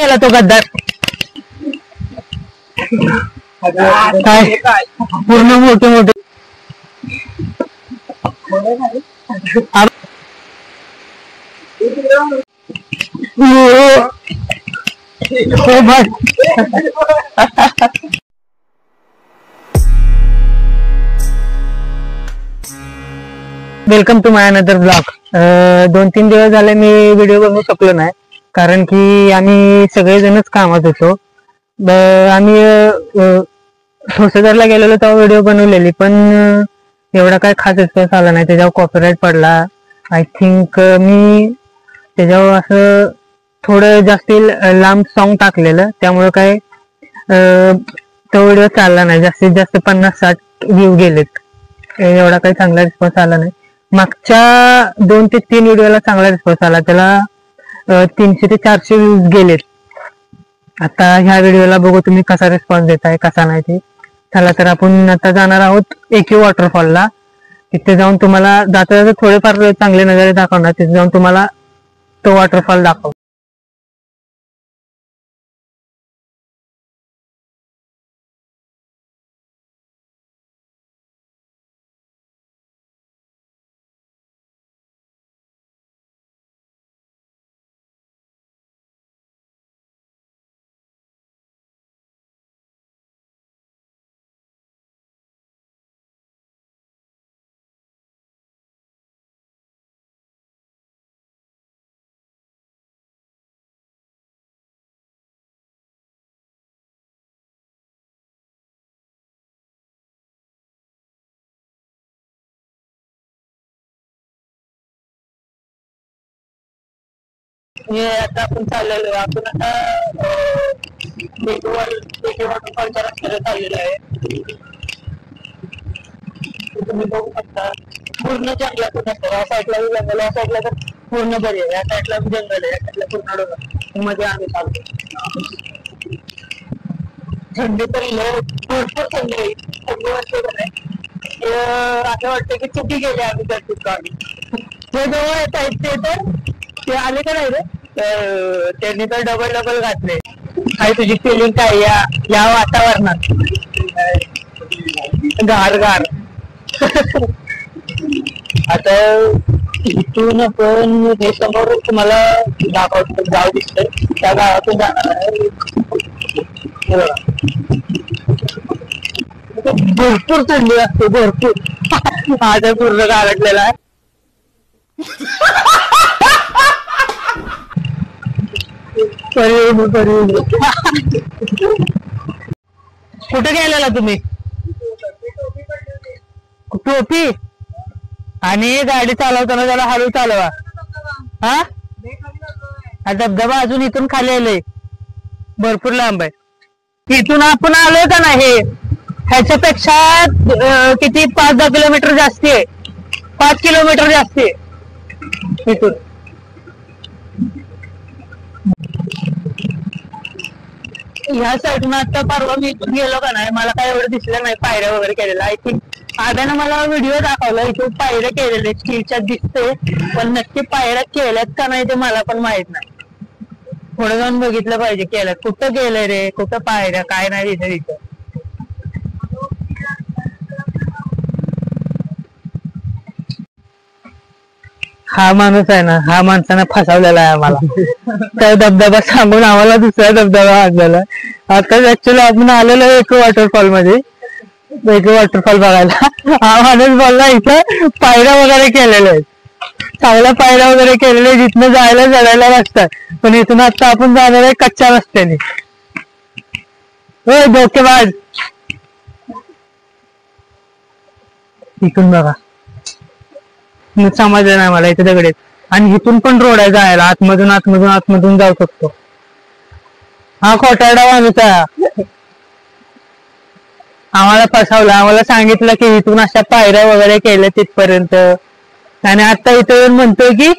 गेला तो गद्दार? काय पूर्ण मोठे मोठे welcome to my another blog. 2-3 दिवस झाले मी व्हिडिओ बनवू शकलो नाही, कारण की आम्ही सगळेजणच कामात होतो. आम्ही ठोसेघरला गेलेलो तेव्हा व्हिडिओ बनवलेली, पण एवढा काय खास रिस्पॉन्स आला नाही. त्याच्यावर कॉपीराईट पडला. आय थिंक मी त्याच्यावर असं थोडं जास्त लांब सॉन्ग टाकलेलं, त्यामुळे काय तो व्हिडिओ चालला नाही. जास्तीत जास्त 50-60 व्ह्यू गेलेत. एवढा काही चांगला रिस्पॉन्स आला नाही. मागच्या 2 ते 3 व्हिडिओला चांगला रिस्पॉन्स आला, त्याला 300 ते 400 व्ह्यूज गेलेत. आता ह्या व्हिडिओला बघू तुम्ही कसा रिस्पॉन्स देताय कसा नाही ते. चला तर आपण आता जाणार आहोत AQ वॉटरफॉलला. तिथे जाऊन तुम्हाला जाता जाता थोडेफार चांगले नजारे दाखवणार. तिथे जाऊन तुम्हाला तो वॉटरफॉल दाखव. हे आता आपण चाललेलो आहे. आपण आता वॉटरफॉलच्या रस्त्याला चाललेलो आहे. तुम्ही बघू शकता पूर्ण जंगलातून असतं. या साईडला जंगल, या साईडला तर पूर्ण बरी आहे. या साईडला जंगल आहे, या साईडला पूर्ण डोंगर. मध्ये आम्ही चालतो. थंडी तर भरपूर थंडी आहे. थंडी वाटते का नाही? असं वाटतं की चुकी गेली आम्ही त्या ठिकाणी. जे जवळ येत आहेत ते तर ते आले का नाही रे, त्यांनी तर डबल घातले. काय तुझी फिलिंग काय या वातावरणात? गार आता इथून आपण हे समोर तुम्हाला दाखवतो गाव दिसतंय, त्या गावातून जाणार आहे. भरपूर थंडी असते, भरपूर. आता पूर्ण गारटलेला आहे. कुठे गेलेला तुम्ही? टोपी आणि गाडी चालवताना जरा हळू चालवा. हा धबधबा अजून इथून खाली आले, भरपूर लांब आहे. इथून आपण आलोय का नाही, ह्याच्यापेक्षा किती 5-10 किलोमीटर जास्ती आहे. 5 किलोमीटर जास्ती आहे इथून. ह्या साईडनं आता परवा मी इथून गेलो का नाही, मला काय एवढं दिसलं नाही पायऱ्या वगैरे केलेल्या. आय थिंक आद्यानं मला व्हिडिओ दाखवला, इथून पायऱ्या केलेल्या स्टीलच्या दिसते, पण नक्की पायऱ्या केल्यात का नाही ते मला पण माहित नाही. पुढे जाऊन बघितलं पाहिजे केल्यात. कुठं गेलंय रे, कुठं पायऱ्या काय नाही दिसत इथं. हा माणूस आहे ना, हा माणसानं फसवलेला आहे आम्हाला. त्या धबधबा सांगून आम्हाला दुसरा धबधबा आणलेला. आता ऍक्च्युअली आपण आलेलो एक वॉटरफॉल मध्ये, एक वॉटरफॉल बघायला. हा माणूस बोलला इथं पायऱ्या वगैरे केलेल्या आहेत, चांगल्या पायऱ्या वगैरे केलेल्या, जिथनं जायला चढायला रस्तात. पण इथून आता आपण जाणार आहे कच्च्या रस्त्याने. हो धोकेबाज, इथून बघा. समजलं नाही मला, इथे दगड आहेत आणि इथून पण रोड आहे जायला. आतमधून जाऊ शकतो. हा खोटारडा माणूस आहे, आम्हाला फसवला. आम्हाला सांगितलं की इथून अशा पायऱ्या वगैरे केल्या तिथपर्यंत, आणि आता इथे येऊन म्हणतोय की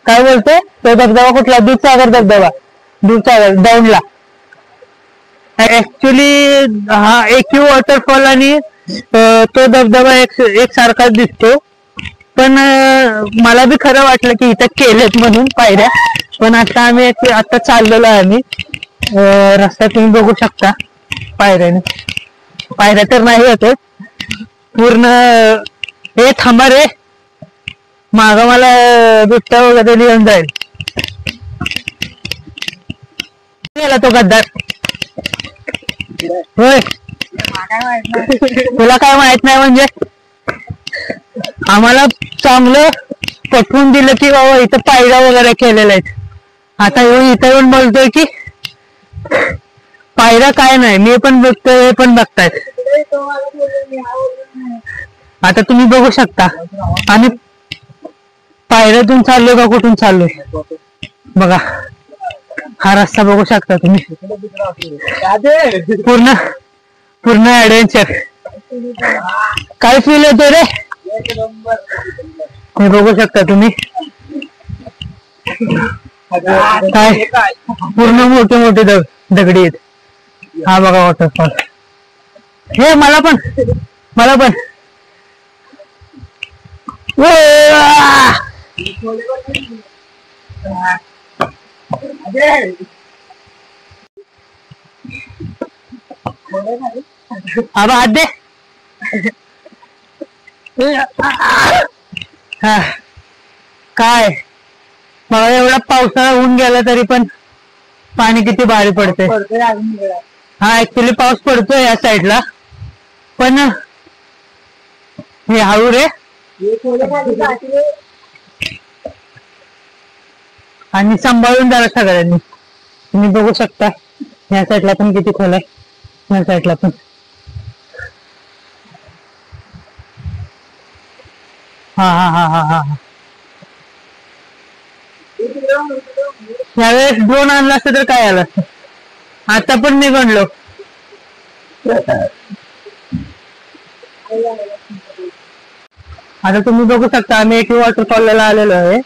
काय बोलतोय, तो धबधबा कुठला? दूधसागर धबधबा, दूधसागर दौंडला. ऍक्च्युली हा AQ वॉटरफॉल आणि तो धबधबा एक सारखाच दिसतो. पण मला बी खरं वाटलं की इथं केलेत म्हणून पायऱ्या. पण आता आम्ही आता चाललेलो आहे आम्ही. रस्ता तुम्ही बघू शकता. पायऱ्याने पायऱ्या तर नाही होते पूर्ण. हे थांबा रे, माग मला बिबट्या वगैरे लिहून जाईल. गेला तो गद्दार. होय, तुला काय माहित नाही म्हणजे? आम्हाला चांगलं पटवून दिलं की बाबा इथं पायऱ्या वगैरे केलेल्या आहेत. आता इथं येऊन बोलतोय की पायऱ्या काय नाही. मी पण बघतोय, हे पण बघतायत. आता तुम्ही बघू शकता आणि पायऱ्यातून चाललोय का कुठून चाललोय बघा. हा रस्ता बघू शकता तुम्ही. पूर्ण पूर्ण ऍडव्हेंचर. काय फील येतो रे, हे बघू शकता तुम्ही. काय पूर्ण मोठे मोठे दगडी आहेत. हा बघा वॉटरफॉल. हे मला पण अब हात दे. काय मला एवढा पावसाळा होऊन गेला तरी पण पाणी किती भारी पडते. हा ऍक्च्युली पाऊस पडतोय या साईडला, पण हे हळू रे. आणि सांभाळून जरा सगळ्यांनी. तुम्ही बघू शकता या साईडला पण किती खोल आहे, या साईडला पण. हा हा हा हा हा यावेळेस ड्रोन आणला असतं तर काय आलं असतं. आता पण मी गणलो. आता तुम्ही बघू शकता आम्ही एक वॉटरफॉलला आलेलो आहे.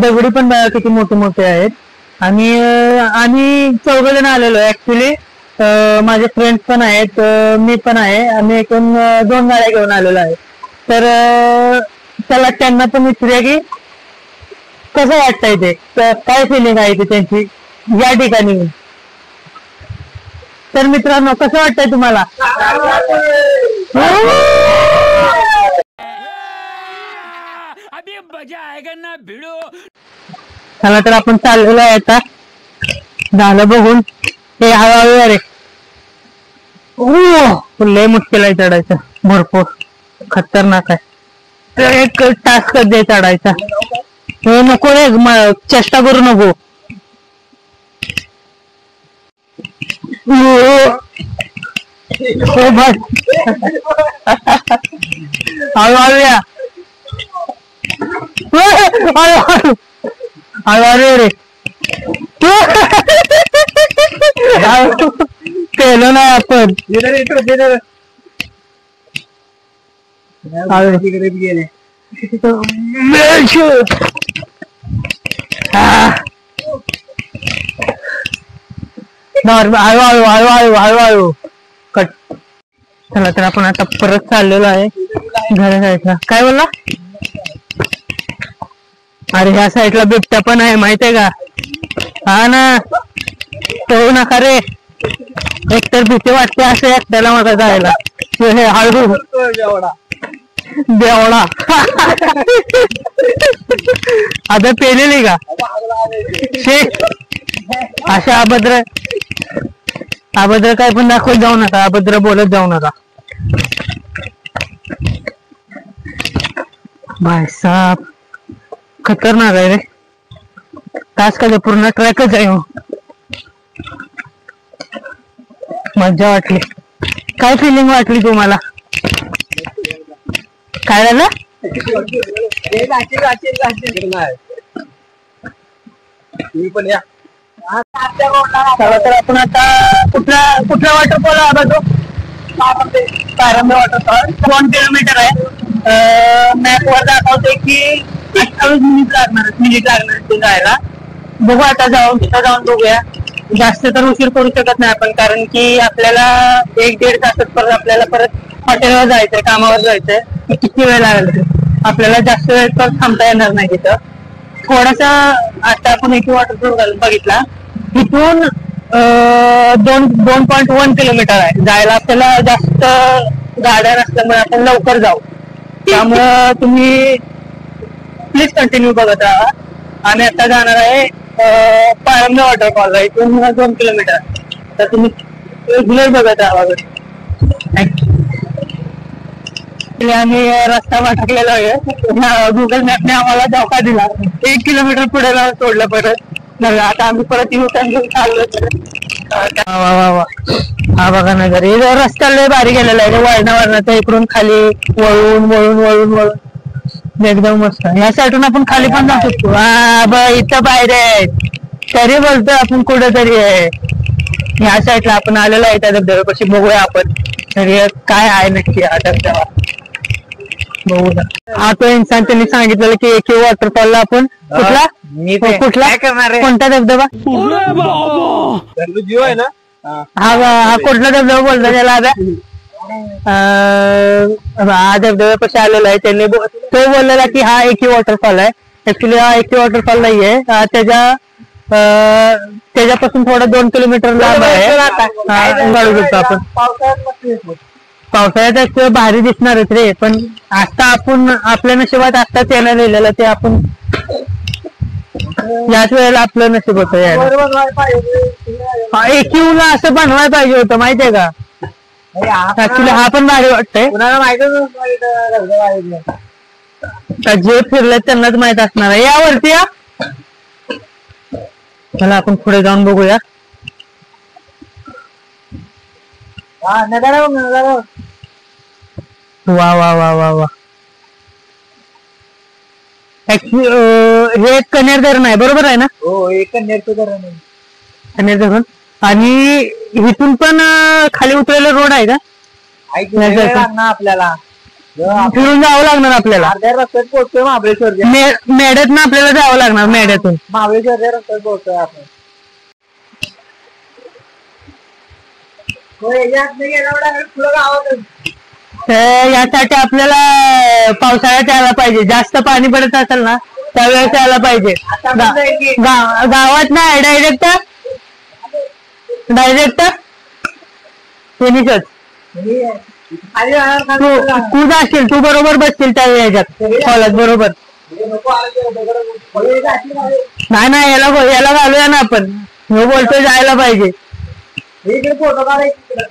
दगडी पण बघा किती मोठे मोठे आहेत. आणि आम्ही 4 जण आलेलो आहे ऍक्च्युली. माझे फ्रेंड्स पण आहेत, मी पण आहे. आम्ही एकूण 2 गाड्या घेऊन आलेलो आहे. तर चला त्यांना पण विचारूया की कसं वाटतंय ते, काय फिलिंग आहे ते त्यांची या ठिकाणी. तर मित्रांनो कसं वाटतंय तुम्हाला? चला तर आपण चाललेलो आहे आता. झालं बघून. हे हळूहळू अरे लय मुश्किल आहे चढायचं, भरपूर खतरनाक आहे. तर एक टास्क दे चढायचा. हे नको रे, चेष्टा करू नको. हळूहळू या. हळूहळू रे. केलो नाही आपण. हळूहळू हळूहळू हळूहळू कट. चला तर आपण आता परत चाललेलो आहे घरा साईडला. काय बोलला? अरे ह्या साईडला बिबट्या पण आहे माहित आहे का? हा ना, कळू नका रे. एकतर भीती वाटते असं एकट्याला मला जायला. हे हळू देवडा. आता पेलेली का अशा अभद्र काय पण दाखवत जाऊ नका, अभद्र बोलत जाऊ नका. भाई साहब खतरनाक आहे रे. तास का पूर्ण ट्रॅकच आहे. मज्जा वाटली. काय फिलिंग वाटली तुम्हाला? काय झालं? तर आपण आता कुठला वॉटरफॉल हा बघू. पारंबे वॉटरफॉल 2 किलोमीटर आहे. मॅप वर दाखवते की 28 मिनिट लागणार ते जायला. बघू आता तिथं जाऊन बघूया. जास्त तर उशीर करू शकत नाही आपण, कारण की आपल्याला 1-1.5 तासात परत आपल्याला परत हॉटेलवर जायचंय, कामावर जायचंय. किती वेळ लागेल आपल्याला, जास्त वेळ तर थांबता येणार नाही तिथं. थोडासा आता आपण एक वॉटरफॉल बघितला इथून 2.1 किलोमीटर आहे. जायला आपल्याला जास्त गाड्या नसल्यामुळे आपण लवकर जाऊ. त्यामुळं तुम्ही प्लीज कंटिन्यू बघत राहा. आम्ही आता जाणार आहे पाळंदे वॉटरफॉल. इथून 2 किलोमीटर. तर तुम्ही रेग्युलर बघत राहा. आम्ही रस्ता भटकलेला आहे. गुगल मॅपने आम्हाला धोका दिला. 1 किलोमीटर पुढे सोडलं परत. आता आम्ही परत येऊ घेऊन चाललो. हा बघा नगर. हे रस्ता लय भारी गेलेला आहे. वळणावरणाचा इकडून खाली वळून वळून वळून वळून एकदम मस्त. या साईडून आपण खाली पण जाऊ शकतो. हा इथं बाहेर आहे तरी बोलतोय आपण कुठेतरी आहे. या साईडला आपण आलेलो आहे त्या धबधब्यापाशी. बघूया आपण तरी काय आहे नक्की हा धबधबा. बघू ना. हा तो इन्सान त्यांनी सांगितलेलं की एक वॉटरफॉलला आपण कुठला कोणता धबधबा हा कुठला धबधबा बोलतो त्याला आता. हा धबधब्यापाशी आलेला आहे. त्यांनी तो बोललेला की हा एकी वॉटरफॉल आहे. ऍक्च्युली हा एकी वॉटरफॉल नाहीये. त्याच्यापासून थोडा 2 किलोमीटर लांब आहे. बघू शकतो आपण. पावसाळ्यात भारी दिसणारच रे. पण आता आपण आपल्या नशिबात आत्ताच यायला लिहिलेलं ते आपण याच वेळेला आपलं नशीब होतं यायला. एकीला असं बनवायला पाहिजे होतं माहितीये का. ऍक्च्युली हा पण भारी वाटतंय. जे फिरले त्यांनाच माहित असणार आहे. यावरती या चला आपण पुढे जाऊन बघूया. वा वा वा वा वा. हे कन्हेर धरण आहे बरोबर आहे ना. हो एक कन्हेरचं धरण आहे. कन्हेर धरण. आणि इथून पण खाली उतरायला रोड आहे का. आपल्याला फिरून जावं लागणार आपल्याला. अर्ध्या रस्त्यात पोहोचतोय महाबळेश्वर. मेढ्यातून आपल्याला जावं लागणार. मेढ्यातून महाबळेश्वरच्या रस्त्यात पोहोचतोय आपण. यासाठी आपल्याला पावसाळ्यात यायला पाहिजे. जास्त पाणी पडत असेल ना त्यावेळेस यायला पाहिजे. गावात नाही डायरेक्ट फिनिशच. तू जाशील तू बरोबर बसशील त्या ह्याच्यात हॉलात बरोबर. नाही याला घालूया ना आपण. बोलतोय जायला पाहिजे. फोटो काढायचे.